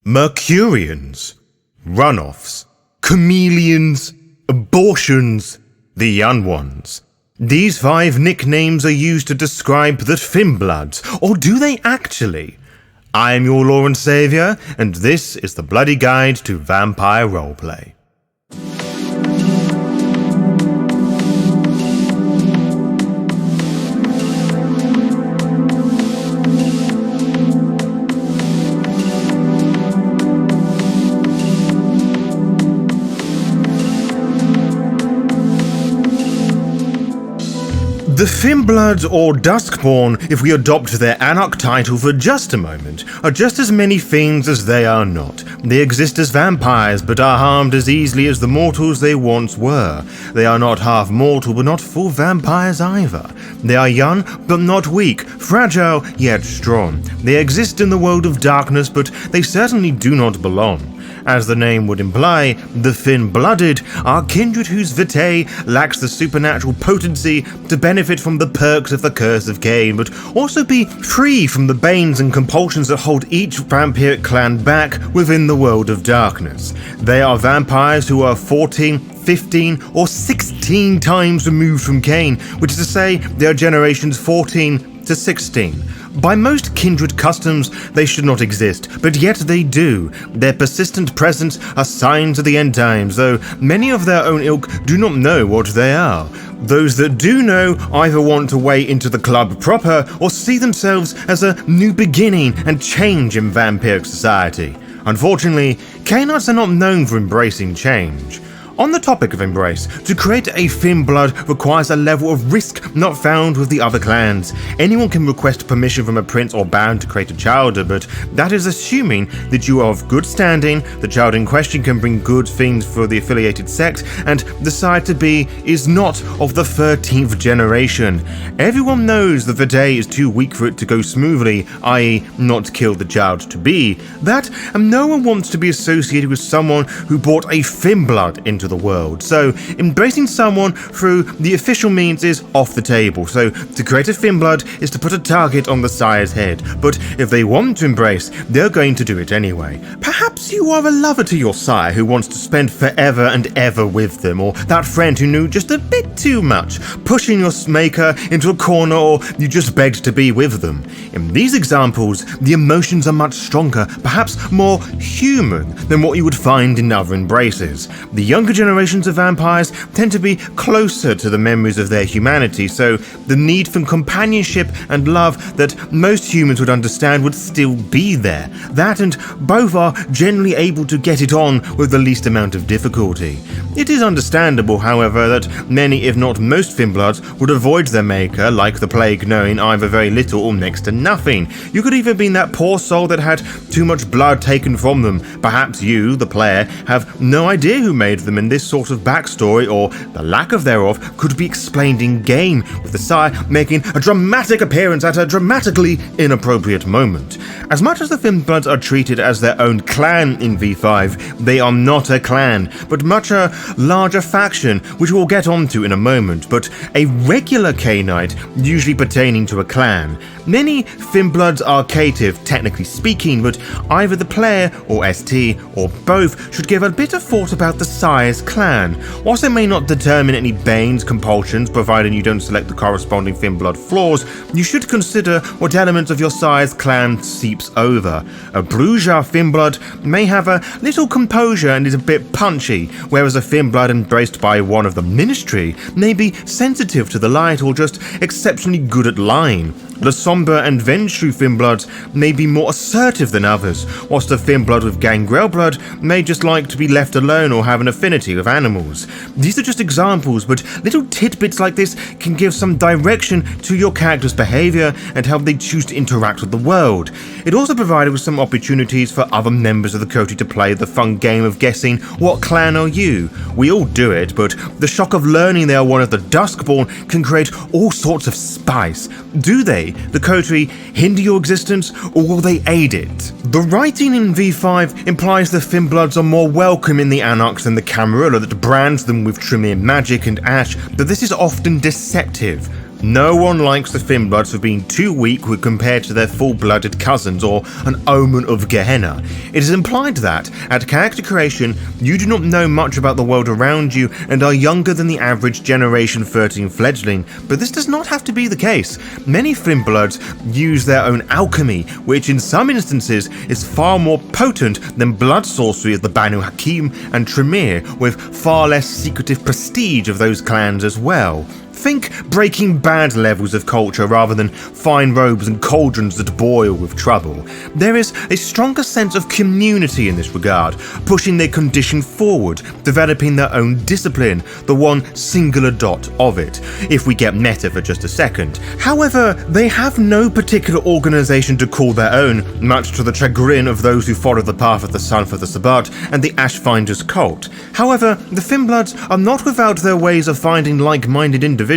Mercurians, runoffs, chameleons, abortions, the young ones. These 5 nicknames are used to describe the Finnbloods, or do they actually? I am your Lord and Saviour, and this is the Bloody Guide to Vampire Roleplay. The Finnbloods, or Duskborn, if we adopt their Anarch title for just a moment, are just as many things as they are not. They exist as vampires, but are harmed as easily as the mortals they once were. They are not half mortal, but not full vampires either. They are young, but not weak, fragile, yet strong. They exist in the world of darkness, but they certainly do not belong. As the name would imply, the Finn-blooded are kindred whose vitae lacks the supernatural potency to benefit from the perks of the Curse of Cain, but also be free from the banes and compulsions that hold each vampiric clan back within the world of darkness. They are vampires who are 14, 15, or 16 times removed from Cain, which is to say they are generations 14 to 16. By most kindred customs, they should not exist, but yet they do. Their persistent presence are signs of the end times, though many of their own ilk do not know what they are. Those that do know either want to weigh into the club proper or see themselves as a new beginning and change in vampiric society. Unfortunately, Cainites are not known for embracing change. On the topic of embrace, to create a Finnblood requires a level of risk not found with the other clans. Anyone can request permission from a prince or baron to create a childer, but that is assuming that you are of good standing, the child in question can bring good things for the affiliated sect, and the sire to be is not of the 13th generation. Everyone knows the vitae is too weak for it to go smoothly, i.e. not kill the child to be. That, and no one wants to be associated with someone who brought a Finnblood into the world, so embracing someone through the official means is off the table. So to create a Finnblood is to put a target on the sire's head, but if they want to embrace, they're going to do it anyway. Perhaps you are a lover to your sire who wants to spend forever and ever with them, or that friend who knew just a bit too much, pushing your maker into a corner, or you just begged to be with them. In these examples, the emotions are much stronger, perhaps more human than what you would find in other embraces. The younger generations of vampires tend to be closer to the memories of their humanity, so the need for companionship and love that most humans would understand would still be there. That, and both are generally able to get it on with the least amount of difficulty. It is understandable, however, that many, if not most Finnbloods would avoid their maker like the plague, knowing either very little or next to nothing. You could even be that poor soul that had too much blood taken from them. Perhaps you, the player, have no idea who made them, and this sort of backstory, or the lack of thereof, could be explained in-game, with the sire making a dramatic appearance at a dramatically inappropriate moment. As much as the Finnbloods are treated as their own clan in V5, they are not a clan, but much a larger faction, which we'll get onto in a moment, but a regular Cainite, usually pertaining to a clan. Many Finnbloods are caitiff, technically speaking, but either the player, or ST, or both should give a bit of thought about the sire's clan. Whilst it may not determine any banes, compulsions, provided you don't select the corresponding Finnblood flaws, you should consider what elements of your sire's clan seeps over. A Bruja Finnblood may have a little composure and is a bit punchy, whereas a Finnblood embraced by one of the ministry may be sensitive to the light or just exceptionally good at lying. The sombre and vengeful Finnbloods may be more assertive than others, whilst a Finnblood with gangrel blood may just like to be left alone or have an affinity with animals. These are just examples, but little tidbits like this can give some direction to your character's behaviour and how they choose to interact with the world. It also provided with some opportunities for other members of the coterie to play the fun game of guessing what clan are you. We all do it, but the shock of learning they are one of the Duskborn can create all sorts of spice. Do they, the coterie, hinder your existence, or will they aid it? The writing in V5 implies the Finnbloods are more welcome in the Anarchs than the Camarilla that brands them with Tremere magic and ash, but this is often deceptive. No one likes the Finnbloods for being too weak when compared to their full-blooded cousins or an omen of Gehenna. It is implied that, at character creation, you do not know much about the world around you and are younger than the average Generation 13 fledgling, but this does not have to be the case. Many Finnbloods use their own alchemy, which in some instances is far more potent than blood sorcery of the Banu Hakim and Tremere, with far less secretive prestige of those clans as well. Think Breaking Bad levels of culture rather than fine robes and cauldrons that boil with trouble. There is a stronger sense of community in this regard, pushing their condition forward, developing their own discipline, the one singular dot of it, if we get meta for just a second. However, they have no particular organization to call their own, much to the chagrin of those who follow the path of the sun for the Sabbat and the Ashfinders cult. However, the Finnbloods are not without their ways of finding like-minded individuals.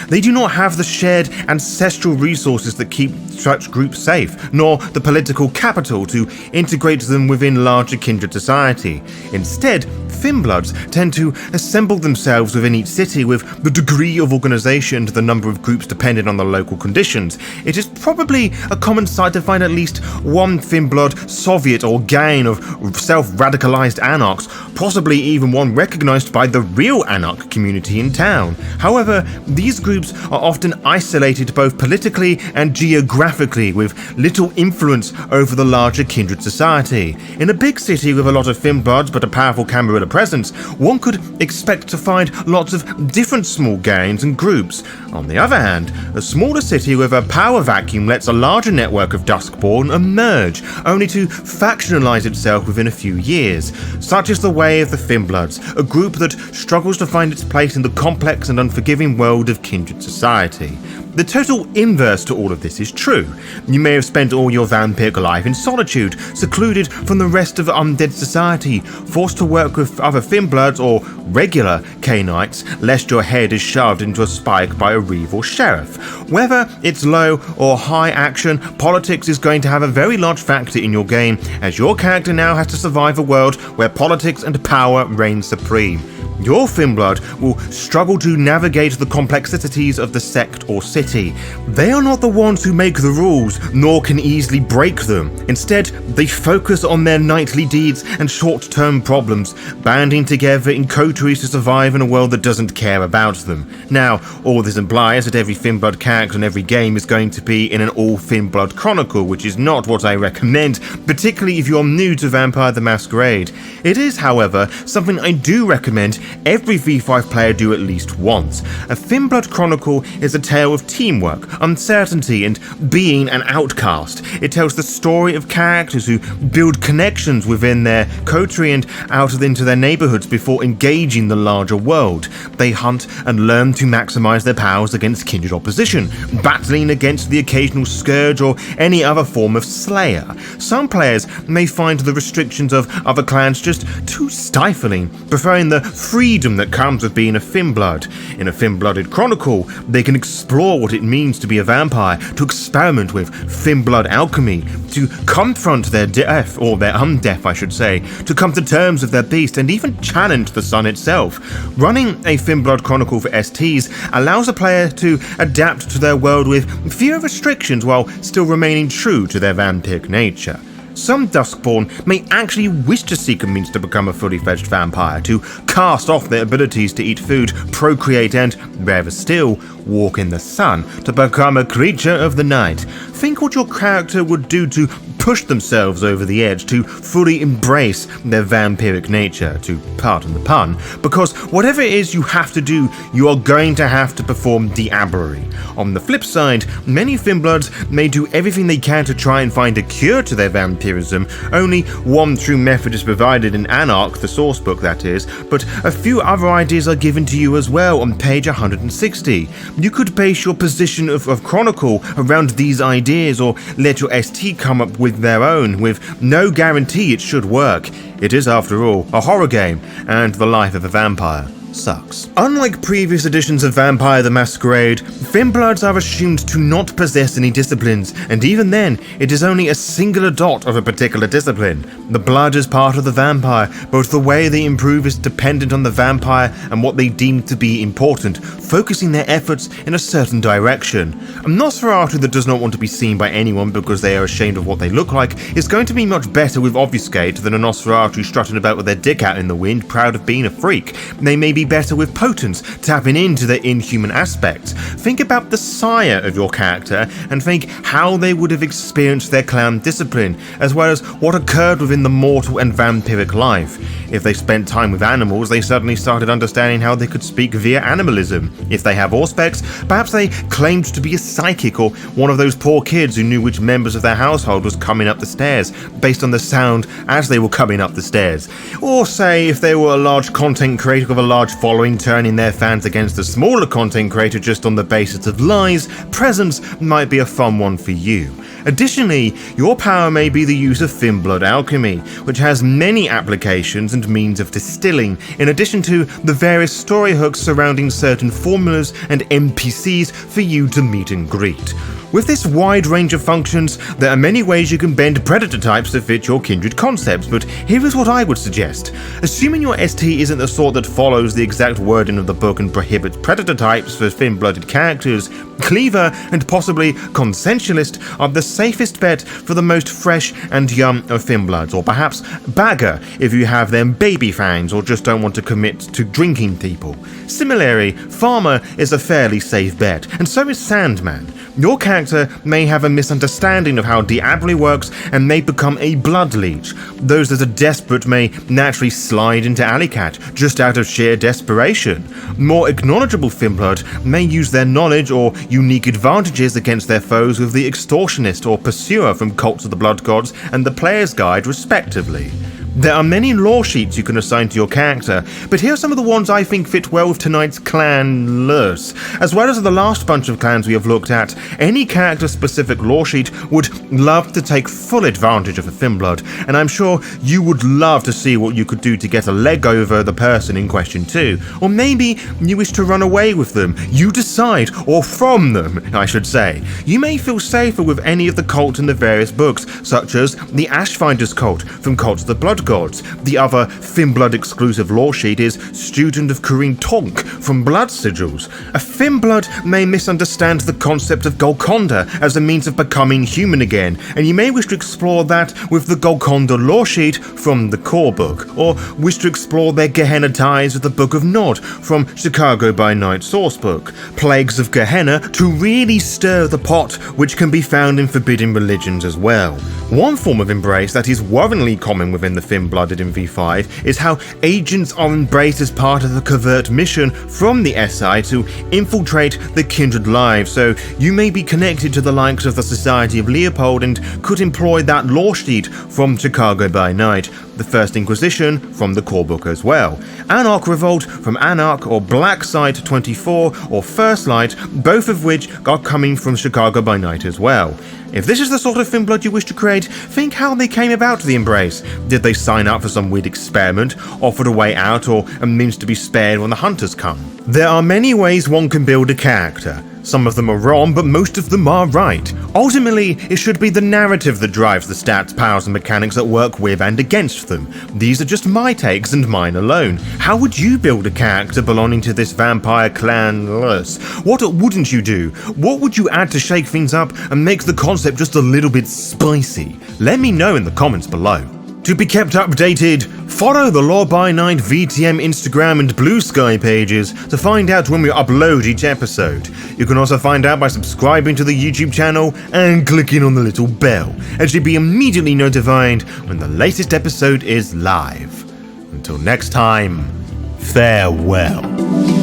They do not have the shared ancestral resources that keep such groups safe, nor the political capital to integrate them within larger kindred society. Instead, Finnbloods tend to assemble themselves within each city with the degree of organization to the number of groups dependent on the local conditions. It is probably a common sight to find at least one Finnblood Soviet or gang of self-radicalized Anarchs, possibly even one recognized by the real Anarch community in town. However, these groups are often isolated both politically and geographically, with little influence over the larger kindred society. In a big city with a lot of Finnbloods but a powerful Camarilla presence, one could expect to find lots of different small gangs and groups. On the other hand, a smaller city with a power vacuum lets a larger network of Duskborn emerge, only to factionalize itself within a few years. Such is the way of the Finnbloods, a group that struggles to find its place in the complex and unforgiving world of kindred society. The total inverse to all of this is true. You may have spent all your vampiric life in solitude, secluded from the rest of undead society, forced to work with other Finnbloods or regular Canites, lest your head is shoved into a spike by a reeve or sheriff. Whether it's low or high action, politics is going to have a very large factor in your game, as your character now has to survive a world where politics and power reign supreme. Your Finnblood will struggle to navigate the complexities of the sect or city. They are not the ones who make the rules, nor can easily break them. Instead, they focus on their nightly deeds and short-term problems, banding together in coteries to survive in a world that doesn't care about them. Now, all this implies that every Finnblood character in every game is going to be in an all-Finnblood chronicle, which is not what I recommend, particularly if you're new to Vampire the Masquerade. It is, however, something I do recommend every V5 player do at least once. A Finnblood Chronicle is a tale of teamwork, uncertainty, and being an outcast. It tells the story of characters who build connections within their coterie and out into their neighborhoods before engaging the larger world. They hunt and learn to maximize their powers against kindred opposition, battling against the occasional scourge or any other form of slayer. Some players may find the restrictions of other clans just too stifling, preferring the freedom that comes with being a Finnblood. In a Finnblooded Chronicle, they can explore what it means to be a vampire, to experiment with Finnblood alchemy, to confront their death, or their undeath I should say, to come to terms with their beast and even challenge the sun itself. Running a Finnblood Chronicle for STs allows a player to adapt to their world with fewer restrictions while still remaining true to their vampiric nature. Some Duskborn may actually wish to seek a means to become a fully fledged vampire, to cast off their abilities to eat food, procreate and, rarer still, walk in the sun, to become a creature of the night. Think what your character would do to push themselves over the edge, to fully embrace their vampiric nature, to pardon the pun, because whatever it is you have to do, you are going to have to perform diablerie. On the flip side, many Finnbloods may do everything they can to try and find a cure to their vampirism. Only one true method is provided in Anarch, the sourcebook that is, but a few other ideas are given to you as well on page 160. You could base your position of Chronicle around these ideas, or let your ST come up with their own, with no guarantee it should work. It is, after all, a horror game, and the life of a vampire. sucks. Unlike previous editions of Vampire the Masquerade, Finnbloods are assumed to not possess any disciplines, and even then, it is only a singular dot of a particular discipline. The blood is part of the vampire, but the way they improve is dependent on the vampire and what they deem to be important, focusing their efforts in a certain direction. A Nosferatu that does not want to be seen by anyone because they are ashamed of what they look like is going to be much better with Obfuscate than a Nosferatu strutting about with their dick out in the wind, proud of being a freak. They may be better with Potence, tapping into their inhuman aspects. Think about the sire of your character and think how they would have experienced their clan discipline, as well as what occurred within the mortal and vampiric life. If they spent time with animals, they suddenly started understanding how they could speak via animalism. If they have Auspex, perhaps they claimed to be a psychic or one of those poor kids who knew which members of their household was coming up the stairs based on the sound as they were coming up the stairs. Or say if they were a large content creator with a large following turning their fans against a smaller content creator just on the basis of lies, presence might be a fun one for you. Additionally, your power may be the use of Finnblood alchemy, which has many applications and means of distilling, in addition to the various story hooks surrounding certain formulas and NPCs for you to meet and greet. With this wide range of functions, there are many ways you can bend predator types to fit your kindred concepts, but here is what I would suggest. Assuming your ST isn't the sort that follows the exact wording of the book and prohibits predator types for thin-blooded characters, Cleaver and possibly Consensualist are the safest bet for the most fresh and young of Finnbloods, or perhaps Bagger if you have them baby fangs or just don't want to commit to drinking people. Similarly, Farmer is a fairly safe bet, and so is Sandman. Your character may have a misunderstanding of how Diablo works and may become a blood leech. Those that are desperate may naturally slide into Alleycat, just out of sheer desperation. More acknowledgeable Finnblood may use their knowledge or unique advantages against their foes with the Extortionist or Pursuer from Cults of the Blood Gods and the Player's Guide respectively. There are many lore sheets you can assign to your character, but here are some of the ones I think fit well with tonight's clan lures. As well as the last bunch of clans we have looked at, any character-specific lore sheet would love to take full advantage of a Finnblood, and I'm sure you would love to see what you could do to get a leg over the person in question too. Or maybe you wish to run away with them. You decide, or from them, I should say. You may feel safer with any of the cults in the various books, such as the Ashfinders cult from Cults of the Blood Gods. The other Finnblood exclusive lore sheet is Student of Corrine Tonk from Blood Sigils. A Finnblood may misunderstand the concept of Golconda as a means of becoming human again, and you may wish to explore that with the Golconda lore sheet from the core book, or wish to explore their Gehenna ties with the Book of Nod from Chicago by Night sourcebook. Plagues of Gehenna to really stir the pot, which can be found in forbidden religions as well. One form of embrace that is worryingly common within the Finnblooded in V5 is how agents are embraced as part of the covert mission from the SI to infiltrate the kindred lives, so you may be connected to the likes of the Society of Leopold and could employ that lore sheet from Chicago by Night, the First Inquisition from the core book as well, Anarch Revolt from Anarch or Black Site 24 or First Light, both of which are coming from Chicago by Night as well. If this is the sort of Finnblood you wish to create, think how they came about the embrace. Did they sign up for some weird experiment, offered a way out, or a means to be spared when the hunters come? There are many ways one can build a character. Some of them are wrong, but most of them are right. Ultimately, it should be the narrative that drives the stats, powers, and mechanics that work with and against them. These are just my takes and mine alone. How would you build a character belonging to this vampire clan? What wouldn't you do? What would you add to shake things up and make the concept just a little bit spicy? Let me know in the comments below. To be kept updated, follow the ONLY VtM Instagram and Blue Sky pages to find out when we upload each episode. You can also find out by subscribing to the YouTube channel and clicking on the little bell, and you'll be immediately notified when the latest episode is live. Until next time, farewell.